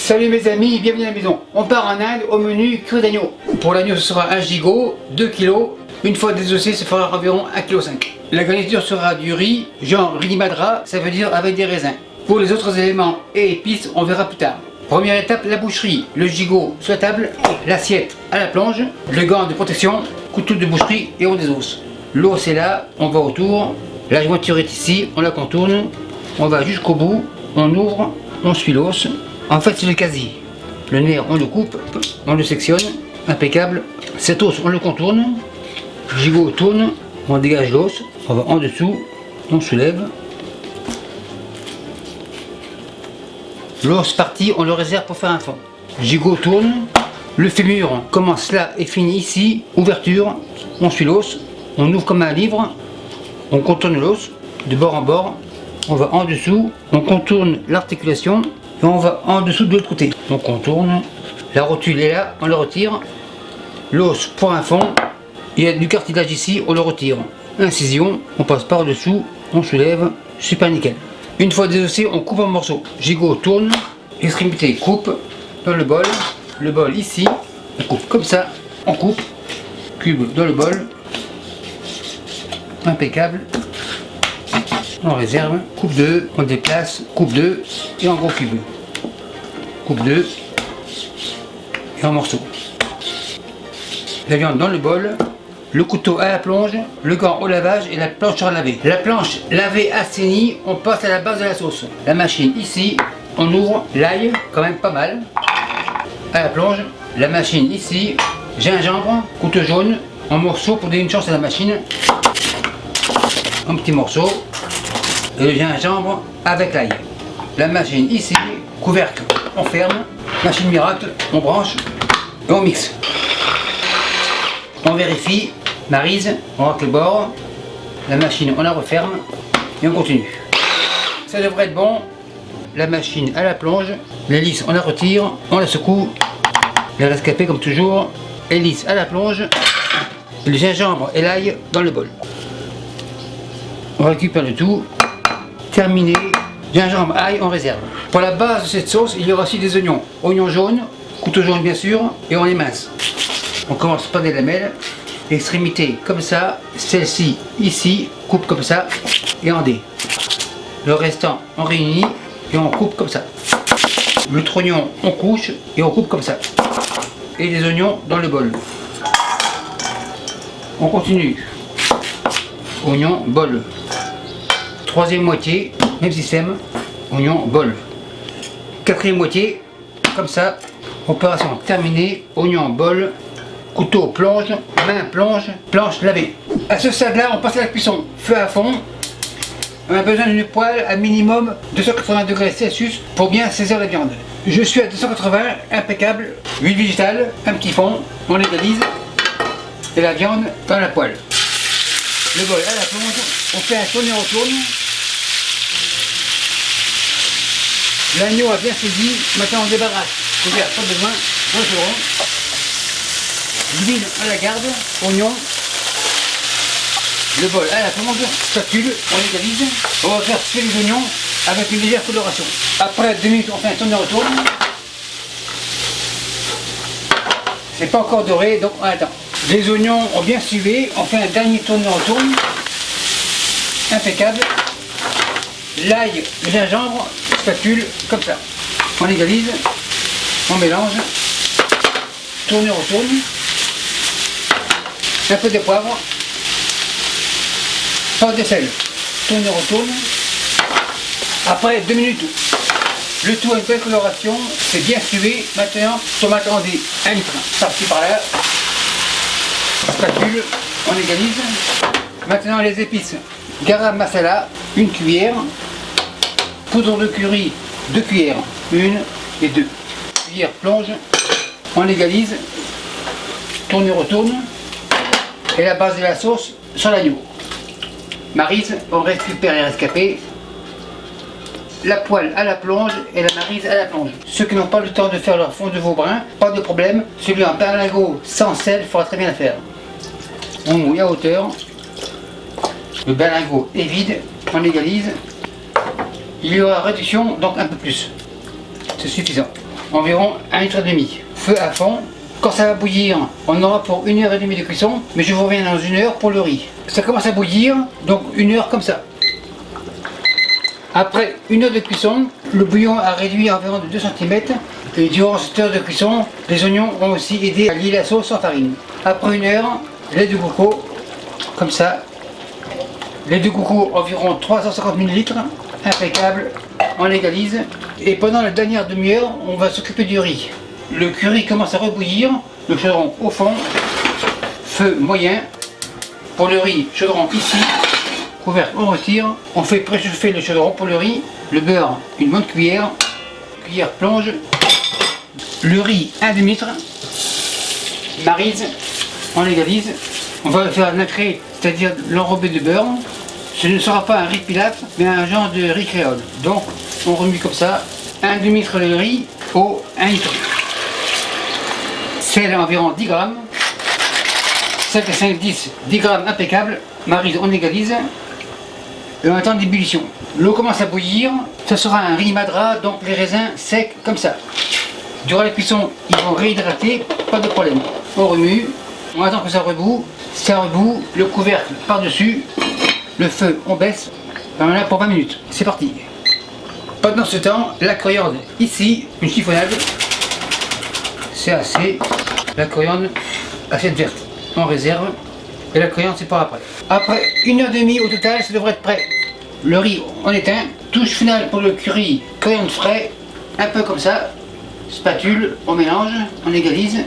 Salut mes amis, bienvenue à la maison. On part en Inde au menu cuir d'agneau. Pour l'agneau ce sera 1 gigot, 2 kg. Une fois désossé, ça fera environ 1,5 kg. La garniture sera du riz, genre riz madra, ça veut dire avec des raisins. Pour les autres éléments et épices, on verra plus tard. Première étape, la boucherie. Le gigot sur la table, l'assiette à la planche, le gant de protection, couteau de boucherie et on désosse. L'os est là, on va autour. La jointure est ici, on la contourne. On va jusqu'au bout, on ouvre, on suit l'os. En fait, c'est le quasi. Le nerf, on le coupe, on le sectionne, impeccable. Cet os, on le contourne. Le gigot tourne, on dégage l'os, on va en dessous, on soulève. L'os parti, on le réserve pour faire un fond. Le gigot tourne. Le fémur commence là et finit ici. Ouverture, on suit l'os, on ouvre comme un livre, on contourne l'os de bord en bord. On va en dessous, on contourne l'articulation et on va en dessous de l'autre côté. On contourne, la rotule est là, on la retire. L'os pour un fond, il y a du cartilage ici, on le retire. Incision, on passe par dessous, on soulève, super nickel. Une fois désossé, on coupe en morceaux. Gigot tourne, extrémité coupe dans le bol ici, on coupe comme ça, on coupe, cube dans le bol, impeccable. On réserve, coupe 2, on déplace, coupe 2 et en gros cube. Coupe 2 et en morceaux. La viande dans le bol, le couteau à la plonge, le gant au lavage et la planche à laver. La planche lavée assainie, on passe à la base de la sauce. La machine ici, on ouvre l'ail, quand même pas mal. À la plonge, la machine ici, gingembre, couteau jaune, en morceaux pour donner une chance à la machine. En petits morceaux. Et le gingembre avec l'ail. La machine ici, couvercle, on ferme. Machine miracle, on branche et on mixe. On vérifie, marise, on racle le bord. La machine, on la referme et on continue. Ça devrait être bon. La machine à la plonge, l'hélice, on la retire, on la secoue. Les rescapés comme toujours, hélice à la plonge. Le gingembre et l'ail dans le bol. On récupère le tout. Terminé, gingembre, ail, on réserve. Pour la base de cette sauce, il y aura aussi des oignons. Oignons jaunes, couteau jaune bien sûr, et on les mince. On commence par des lamelles, extrémité comme ça, celle-ci ici, coupe comme ça, et en dés. Le restant, on réunit, et on coupe comme ça. Le trognon, on couche, et on coupe comme ça. Et les oignons dans le bol. On continue. Oignon, bol. Troisième moitié, même système, oignon, bol. Quatrième moitié, comme ça, opération terminée, oignon, bol, couteau, plonge, main, plonge, planche lavée. À ce stade-là, on passe à la cuisson. Feu à fond. On a besoin d'une poêle à minimum 280 degrés Celsius pour bien saisir la viande. Je suis à 280, impeccable, huile végétale, un petit fond, on égalise et la viande dans la poêle. Le bol à la plonge, on fait un tourne et retourne. L'agneau a bien saisi, maintenant on débarrasse. Couvert, pas besoin, retourne. L'huile à la garde, oignon. Le bol à la plonge, spatule, on égalise. On va faire cuire les oignons avec une légère coloration. Après 2 minutes, on fait un tourne et retourne. C'est pas encore doré, donc on attend. Les oignons ont bien suivi, on fait un dernier tourne et retourne. Impeccable. L'ail, le gingembre, spatule, comme ça. On égalise, on mélange, tourne et retourne. Un peu de poivre, pas de sel, tourne et retourne. Après 2 minutes, le tout a une belle coloration, c'est bien suivi. Maintenant, tomate rondée, 1 litre, parti par là. Spatule, on égalise. Maintenant les épices, garam masala, 1 cuillère. Poudre de curry, 2 cuillères, 1 et 2. Cuillère plonge, on égalise, tourne et retourne. Et la base de la sauce sur l'agneau. Marise, on récupère les rescapés. La poêle à la plonge et la marise à la plonge. Ceux qui n'ont pas le temps de faire leur fond de veau brun, pas de problème. Celui en berlingot sans sel, il faudra très bien le faire. On mouille à hauteur. Le berlingot est vide, on égalise. Il y aura réduction, donc un peu plus. C'est suffisant. environ 1,5 litre. Feu à fond. Quand ça va bouillir, on aura pour 1h30 de cuisson, mais je vous reviens dans 1 heure pour le riz. Ça commence à bouillir, donc 1 heure comme ça. Après 1 heure de cuisson, le bouillon a réduit à environ de 2 cm. Et durant cette heure de cuisson, les oignons ont aussi aidé à lier la sauce sans farine. Après 1 heure, lait de coco, comme ça. Lait de coco environ 350 ml, impeccable, on égalise. Et pendant la dernière demi-heure, on va s'occuper du riz. Le curry commence à rebouillir, le chaudron au fond, feu moyen. Pour le riz, chaudron ici, couvercle on retire. On fait préchauffer le chaudron pour le riz, le beurre une bonne cuillère, cuillère plonge. Le riz 1 demi-litre, maryse, on égalise. On va le faire nacré, c'est-à-dire l'enrober de beurre. Ce ne sera pas un riz pilaf, mais un genre de riz créole. Donc on remue comme ça, 1 demi-litre de riz au 1 litre. Sel environ 10 grammes. 5 et 5, 10 grammes impeccable. Maryse, on égalise. Et on attend d'ébullition. L'eau commence à bouillir. Ce sera un riz madra, donc les raisins secs comme ça. Durant la cuisson, ils vont réhydrater, pas de problème. On remue, on attend que ça reboue. Ça reboue, le couvercle par-dessus. Le feu, on baisse. On en a pour 20 minutes. C'est parti. Pendant ce temps, la coriandre ici, une chiffonnade. C'est assez. La coriandre, assiette verte. On réserve. Et la coriandre, c'est pour après. Après 1h30 au total, ça devrait être prêt. Le riz, on éteint. Touche finale pour le curry, coriandre frais. Un peu comme ça. Spatule, on mélange, on égalise.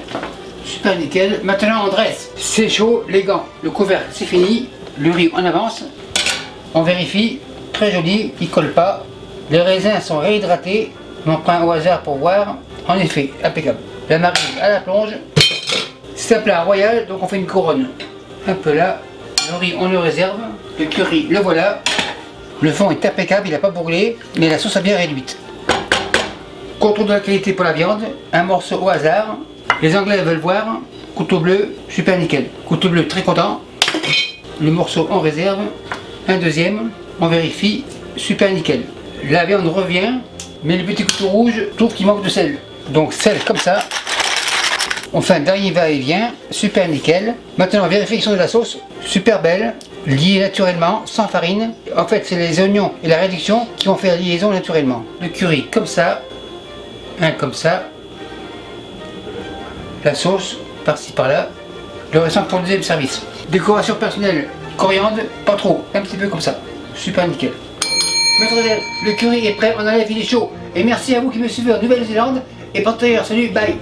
Super nickel. Maintenant, on dresse. C'est chaud, les gants. Le couvercle, c'est fini. Le riz, on avance. On vérifie. Très joli, il colle pas. Les raisins sont réhydratés. On prend au hasard pour voir. En effet, impeccable. La maryse à la plonge. C'est un plat royal, donc on fait une couronne. Un peu là. Le riz, on le réserve. Le curry, le voilà. Le fond est impeccable, il n'a pas brûlé, mais la sauce a bien réduite. Contrôle de la qualité pour la viande. Un morceau au hasard. Les Anglais veulent voir. Couteau bleu, super nickel. Couteau bleu, très content. Le morceau, on réserve. Un deuxième, on vérifie. Super nickel. La viande revient, mais le petit couteau rouge trouve qu'il manque de sel. Donc sel comme ça. On fait un dernier va-et-vient, super nickel. Maintenant vérification de la sauce, super belle, liée naturellement, sans farine. En fait c'est les oignons et la réduction qui vont faire la liaison naturellement. Le curry comme ça, un comme ça. La sauce par-ci par-là. Le restant pour le deuxième service. Décoration personnelle, coriandre, pas trop, un petit peu comme ça. Super nickel. Mademoiselle, le curry est prêt, on enlève, il est chaud. Et merci à vous qui me suivez en Nouvelle-Zélande. Et portez salut, bye.